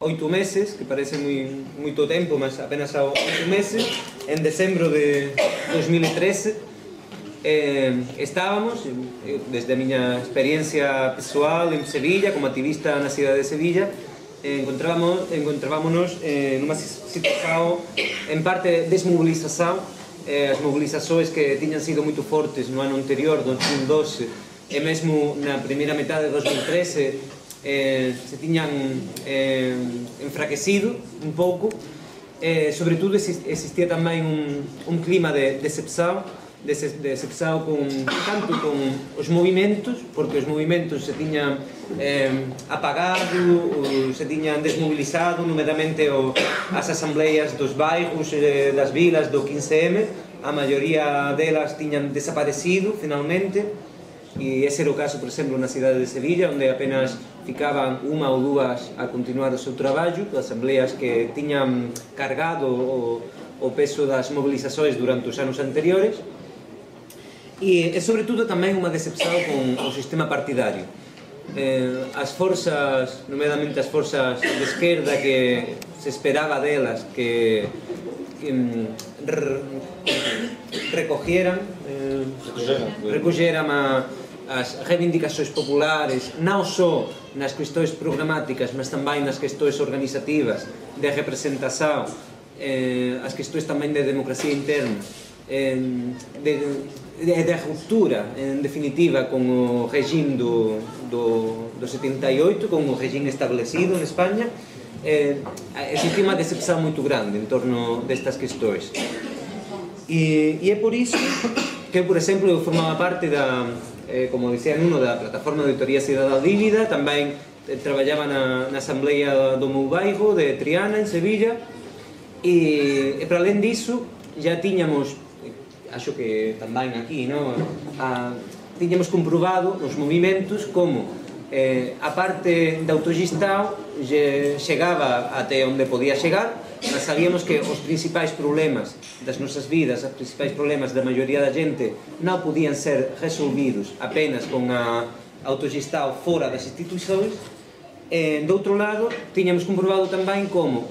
8 meses, que parece moito tempo, mas apenas há 8 meses, en decembro de 2013, estábamos, desde a miña experiencia persoal en Sevilla, como activista na cidade de Sevilla, encontrámonos nunha situación en parte de desmobilización. As mobilizações que tiñan sido moito fortes no ano anterior, 2012, e mesmo na primeira metade de 2013 se tiñan enfraquecido un pouco. Sobre todo existía tamén un clima de decepción tanto con os movimentos, porque os movimentos se tiñan apagado, se tiñan desmobilizado, nomeadamente as asambleas dos bairros, das vilas do 15M, a maioría delas tiñan desaparecido finalmente, e ese era o caso, por exemplo, na cidade de Sevilla, onde apenas ficaban unha ou dúas a continuar o seu traballo, asambleas que tiñan cargado o peso das mobilizações durante os anos anteriores. E sobre todo tamén unha decepción con o sistema partidario. As forzas, nomeadamente as forzas de esquerda, que se esperaba delas que recogieran as reivindicações populares, non só nas cuestións programáticas, mas tamén nas cuestións organizativas, de representación, as cuestións tamén de democracia interna, de ruptura, en definitiva, con o regime do 78, con o regime establecido en España. Existe unha decepción moito grande en torno destas questões. E é por iso que, por exemplo, eu formaba parte da, como dicía Nuno, da plataforma de auditoría cidadá dívida. Tamén traballaba na asamblea do meu bairro de Triana, en Sevilla, e para alén diso já tiñamos, acho que tamén aquí, tiñamos comprobado nos movimentos como a parte de autogestão chegaba até onde podía chegar, mas sabíamos que os principais problemas das nosas vidas, os principais problemas da maioría da gente non podían ser resolvidos apenas con a autogestão fora das instituições. Do outro lado, tiñamos comprobado tamén como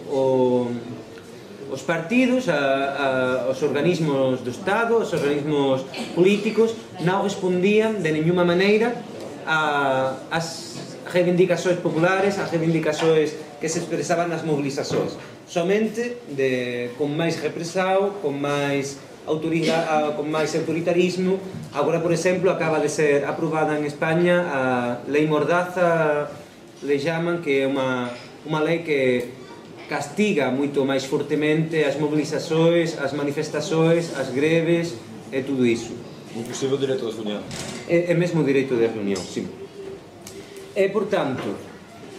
os partidos, os organismos do Estado, os organismos políticos non respondían de nenhuma maneira ás reivindicações populares, ás reivindicações que se expresaban nas mobilizações. Somente con máis represao, con máis autoritarismo. Agora, por exemplo, acaba de ser aprobada en España a Lei Mordaza, le chaman, que é unha lei que castiga moito máis fortemente as mobilizações, as manifestações, as greves e tudo iso. Inclusive o direito de reunión. É mesmo o direito de reunión, sí. E, portanto,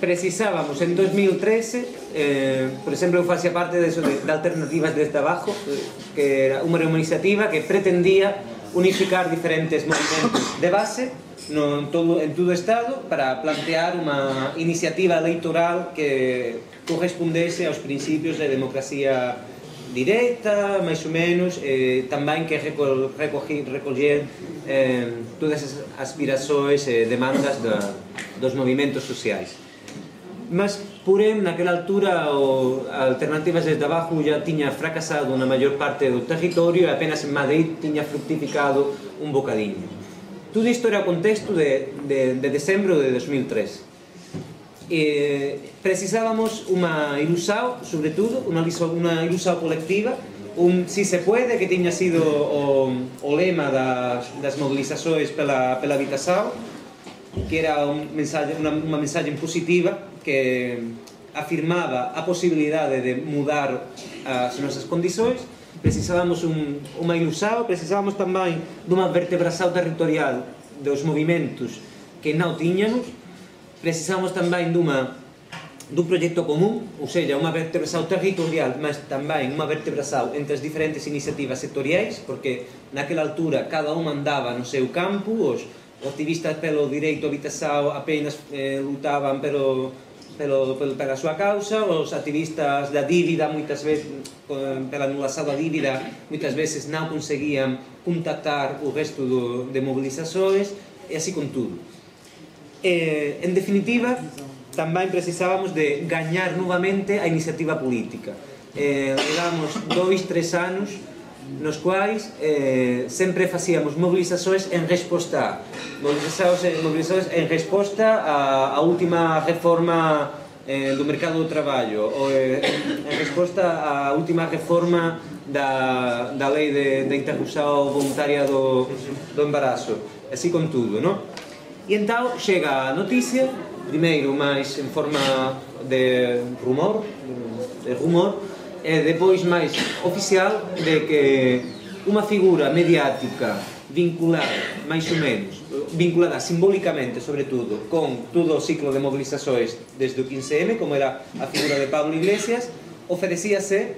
precisábamos en 2013, por exemplo, eu facía parte de Alternativas desde Abajo, que era unha iniciativa que pretendía unificar diferentes movimentos de base en todo o Estado para plantear unha iniciativa electoral que correspondese aos principios de democracia directa, máis ou menos, tamén que recoller todas as aspirações e demandas dos movimentos sociais. Mas, porém, naquela altura, Alternativas desde Abajo já tiña fracasado na maior parte do territorio e apenas en Madrid tiña fructificado un bocadinho. Todo isto era o contexto de decembro de 2003. Precisábamos unha ilusão, sobre todo, unha ilusão colectiva, si se puede, que tiña sido o lema das mobilizações pela habitação, que era unha mensaxe positiva que afirmaba a posibilidade de mudar as nosas condições. Precisábamos unha ilusão, precisábamos tamén dunha vertebração territorial dos movimentos que non tiñamos, precisábamos tamén dun proxecto común, ou seja, unha vertebração territorial, mas tamén unha vertebração entre as diferentes iniciativas sectoriais, porque naquela altura cada un andaba no seu campo. Os activistas pelo direito á habitação apenas lutaban pela súa causa, os activistas da dívida, moitas veces, pela anulação da dívida, moitas veces non conseguían contactar o resto de mobilizações, e así con tudo. En definitiva, tamén precisábamos de gañar novamente a iniciativa política. Levamos 2-3 anos nos quais sempre facíamos mobilizações en resposta en resposta á última reforma do mercado do traballo, ou en resposta á última reforma da lei de interrupción voluntaria do embarazo, así con tudo, non? E entón chega a noticia, primeiro máis en forma de rumor, e depois máis oficial, de que unha figura mediática vinculada, máis ou menos, vinculada simbólicamente, sobre todo, con todo o ciclo de movilizações desde o 15M, como era a figura de Pablo Iglesias, ofrecíase,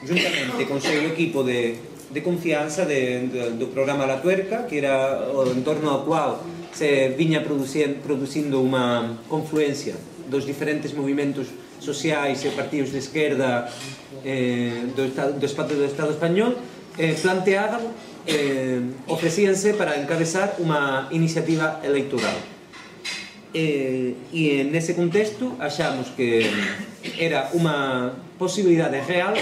juntamente con o seu equipo de confianza do programa La Tuerca, que era o entorno ao qual se viña producindo unha confluencia dos diferentes movimentos sociais e partidos de esquerda do Estado español, planteaban, ofrecíanse para encabezar unha iniciativa electoral. E nese contexto achamos que era unha posibilidade real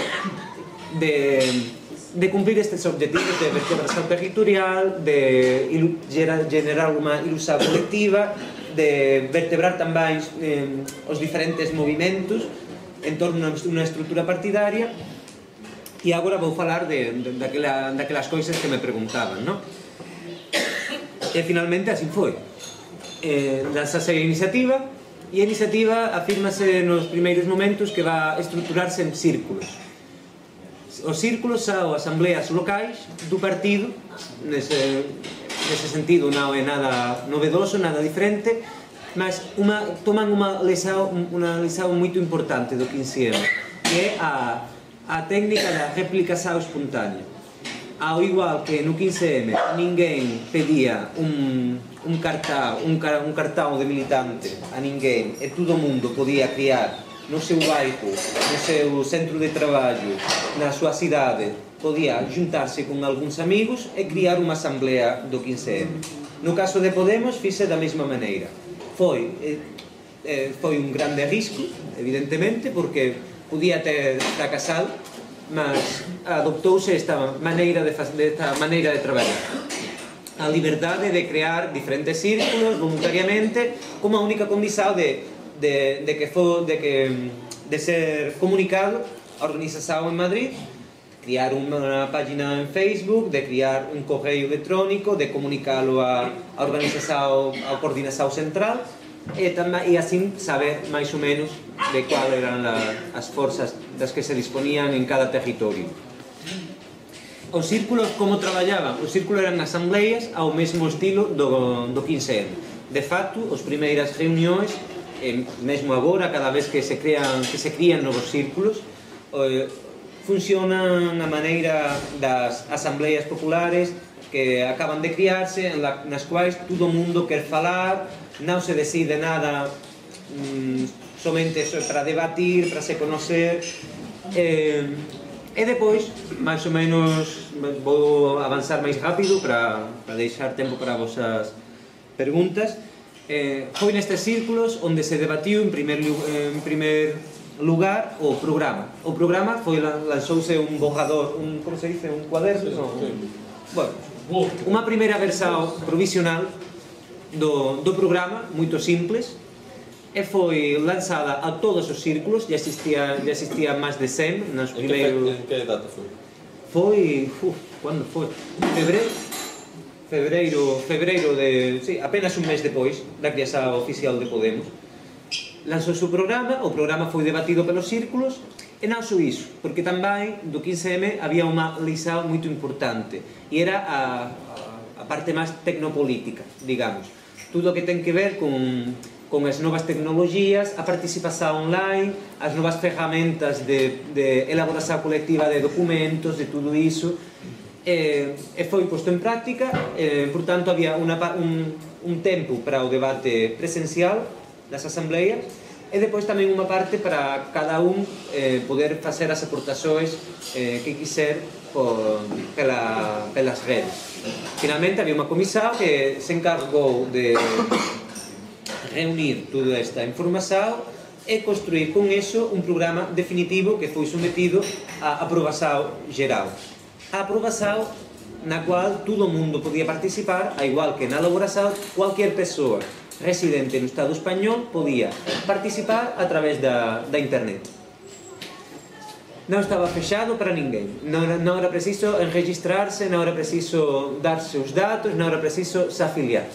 de cumplir estes objetivos de vertebración territorial, de generar unha ilusión colectiva, de vertebrar tamén os diferentes movimentos en torno a unha estrutura partidaria. E agora vou falar daquelas coisas que me preguntaban, non? E finalmente así foi. Lanzase a iniciativa, e a iniciativa afírmase nos primeiros momentos que va a estruturarse en círculos. Os círculos são asambleas locais do partido, nese sentido non é nada novedoso, nada diferente, mas toman unha lição moito importante do 15M, que é a técnica da replicación espontánea. Ao igual que no 15M ninguén pedía un cartão de militante a ninguén, e todo o mundo podía criar no seu bairro, no seu centro de traballo, na súa cidade, podía juntarse con algúns amigos e criar unha asamblea do 15M. No caso de Podemos fixe da mesma maneira. Foi un grande risco, evidentemente, porque podía ter fracasado, mas adoptouse esta maneira de traballar. A liberdade de crear diferentes círculos voluntariamente, como a única condición de ser comunicado a organización en Madrid, crear unha página en Facebook, de crear un correo electrónico, de comunicalo a organización, a coordinación central, e así saber máis ou menos de cuál eran as forzas das que se disponían en cada territorio. Os círculos como traballaban? Os círculos eran asambleas ao mesmo estilo do 15M. De facto, as primeiras reunións, mesmo agora, cada vez que se crían novos círculos, funcionan a maneira das asambleas populares que acaban de criarse, nas quais todo o mundo quer falar, non se decide nada somente para debatir, para se conocer, e depois, máis ou menos, vou avanzar máis rápido para deixar tempo para as vosas preguntas. Foi nestes círculos onde se debatiu en primer lugar o programa. O programa lanzouse un borrador, como se dice, un cuaderno? Bueno, unha primeira versión provisional do programa, moito simples, e foi lanzada a todos os círculos. Já existía máis de 100 nos primeiros... En que data foi? Foi... Cando foi? Febreiro de... Sí, apenas un mes depois da criación oficial de Podemos. Lanzou o programa foi debatido pelos círculos, e non só iso, porque tamén do 15M había unha lição moito importante, e era a parte máis tecnopolítica, digamos. Tudo o que ten que ver con as novas tecnologías, a participación online, as novas ferramentas de elaboración colectiva de documentos, de tudo iso, e foi posto en práctica. Por tanto, había un tempo para o debate presencial das asambleas, e depois tamén unha parte para cada un poder facer as aportações que quiser pelas redes. Finalmente, había unha comisión que se encargou de reunir toda esta información e construir con eso un programa definitivo que foi sometido a aprobación geral. A aprobación na cual todo o mundo podía participar, a igual que na elaboración, cualquier persoa residente no Estado español podía participar a través da internet. Non estaba fechado para ninguén, non era preciso enregistrarse, non era preciso darse os datos, non era preciso se afiliar.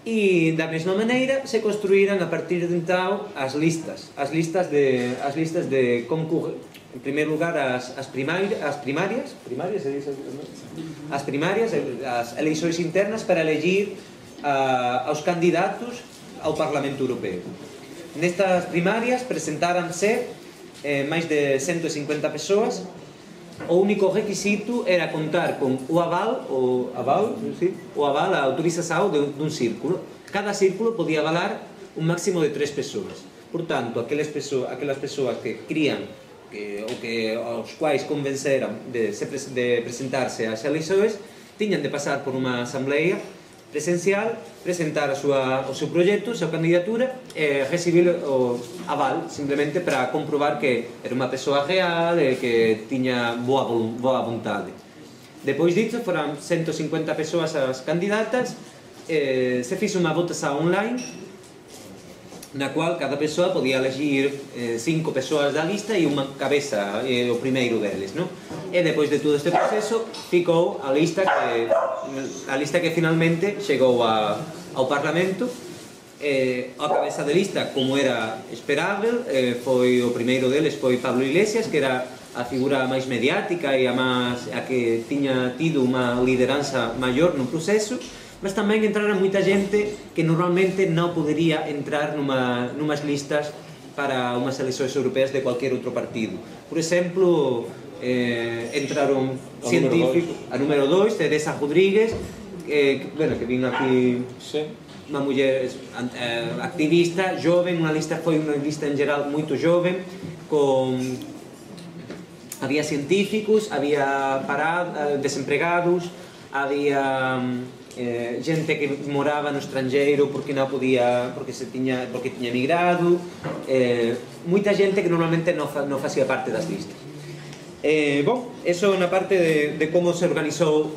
E da mesma maneira se construíran a partir de entao as listas de concurso. En primeiro lugar as primarias, as eleições internas para elegir aos candidatos ao Parlamento Europeo. Nestas primarias presentáranse máis de 150 persoas. O único requisito era contar con o aval, a autorización dun círculo. Cada círculo podía avalar un máximo de 3 persoas. Por tanto, aquelas persoas que crían aos quais convenceran de presentarse ás eleições tiñan de pasar por unha asamblea presencial, presentar o seu proxecto, a súa candidatura e recibir o aval simplemente para comprobar que era unha persoa real e que tiña boa vontade. Depois disso, foran 150 persoas as candidatas, se fixe unha votación online na cual cada persoa podía elegir 5 persoas da lista e unha cabeza, o primeiro deles, non? E depois de todo este proceso ficou a lista que finalmente chegou ao Parlamento. A cabeza de lista, como era esperável, o primeiro deles foi Pablo Iglesias, que era a figura máis mediática e a que tiña tido unha lideranza maior no proceso, mas tamén entraran moita xente que normalmente non podería entrar numas listas para unhas eleições europeas de cualquier outro partido. Por exemplo, entraron científicos, a número 2, Teresa Rodríguez, que vino aquí, unha muller activista, joven, foi unha lista en geral moito joven, había científicos, había desempregados, había xente que moraba no estrangeiro porque tiña emigrado, moita xente que normalmente non facía parte das listas. Eso na parte de como se organizou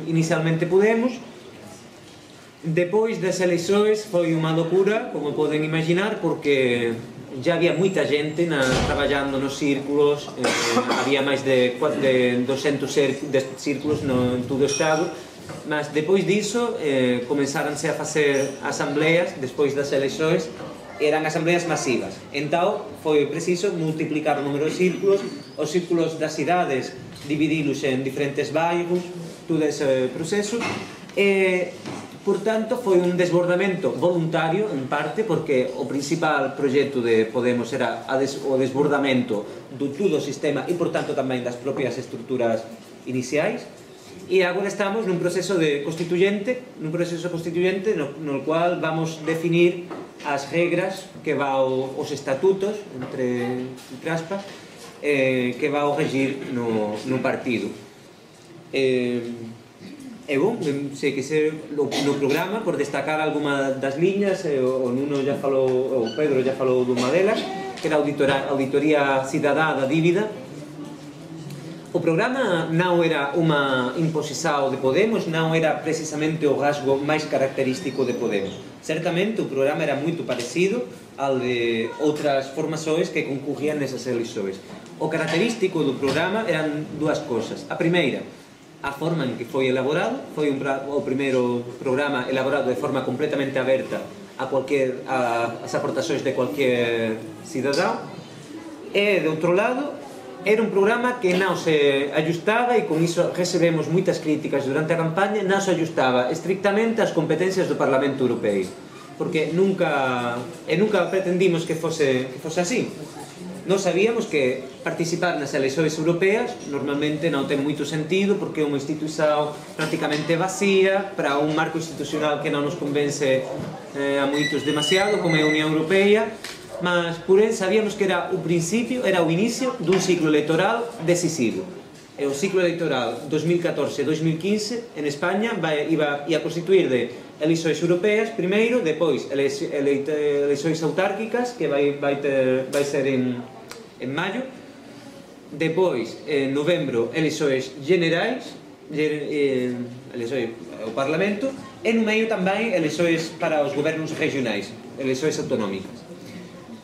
inicialmente Podemos. Depois das eleições foi unha locura, como poden imaginar, porque já había moita xente traballando nos círculos, había máis de 200 círculos en todo o Estado. Mas depois diso comenzáranse a facer asambleas despois das eleições, eran asambleas masivas. Entón foi preciso multiplicar o número de círculos, os círculos das cidades dividilos en diferentes bairros, todo ese proceso. Por tanto, foi un desbordamento voluntario en parte, porque o principal proxecto de Podemos era o desbordamento do todo o sistema e por tanto tamén das propias estruturas iniciais. E agora estamos nun proceso constituyente no cual vamos definir as regras que os estatutos, entre aspas, que va a regir no partido. Sei que no programa, por destacar alguma das liñas, o Pedro já falou dunha delas, que era a Auditoría Cidadá da Dívida. O programa non era unha imposición de Podemos, non era precisamente o rasgo máis característico de Podemos. Certamente o programa era moito parecido ao de outras formações que concurrían nesas eleições. O característico do programa eran dúas cousas. A primeira, a forma en que foi elaborado, foi o primeiro programa elaborado de forma completamente aberta as aportações de cualquier cidadão. E, de outro lado, era un programa que non se ajustaba, e con iso recebemos moitas críticas durante a campaña, non se ajustaba estrictamente ás competencias do Parlamento Europeo, porque nunca pretendimos que fose así. Nós sabíamos que participar nas eleições europeas normalmente non ten moito sentido, porque é unha institución prácticamente vacía para un marco institucional que non nos convence a moitos demasiado, como é a Unión Europea. Mas, porén, sabíamos que era o principio, era o inicio dun ciclo electoral decisivo. E o ciclo electoral 2014-2015 en España ia constituir de eleições europeas primeiro, depois eleições autárquicas, que vai ser en maio, depois, en novembro, eleições generais, eleições ao Parlamento, e no meio tamén eleições para os gobernos regionais, eleições autonómicas.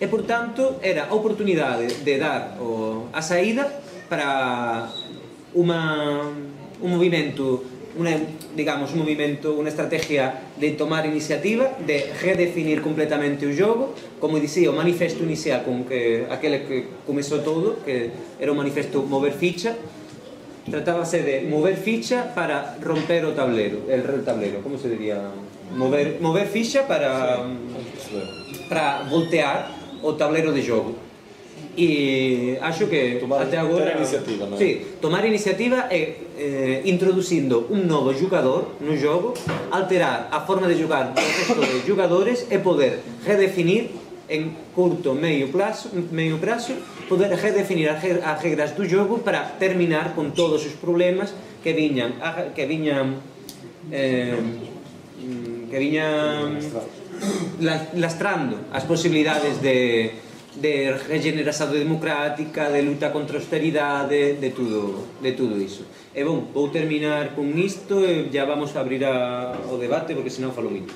E, por tanto, era a oportunidade de dar a saída para un movimento, unha estrategia de tomar iniciativa, de redefinir completamente o jogo, como dicía o manifesto inicial con aquele que comezou todo, que era o manifesto Mover Ficha. Tratábase de mover ficha para romper o tablero, el tablero, como se diría? Mover ficha para voltear o tablero de jogo. E acho que até agora tomar iniciativa é introducindo un novo jogador no jogo, alterar a forma de jogar do resto de jogadores e poder redefinir en curto, medio prazo, poder redefinir as regras do jogo para terminar con todos os problemas que viñan lastrando as posibilidades de regeneración democrática, de luta contra a austeridade, de tudo iso. E bon, vou terminar con isto e já vamos a abrir o debate, porque senón falo muito.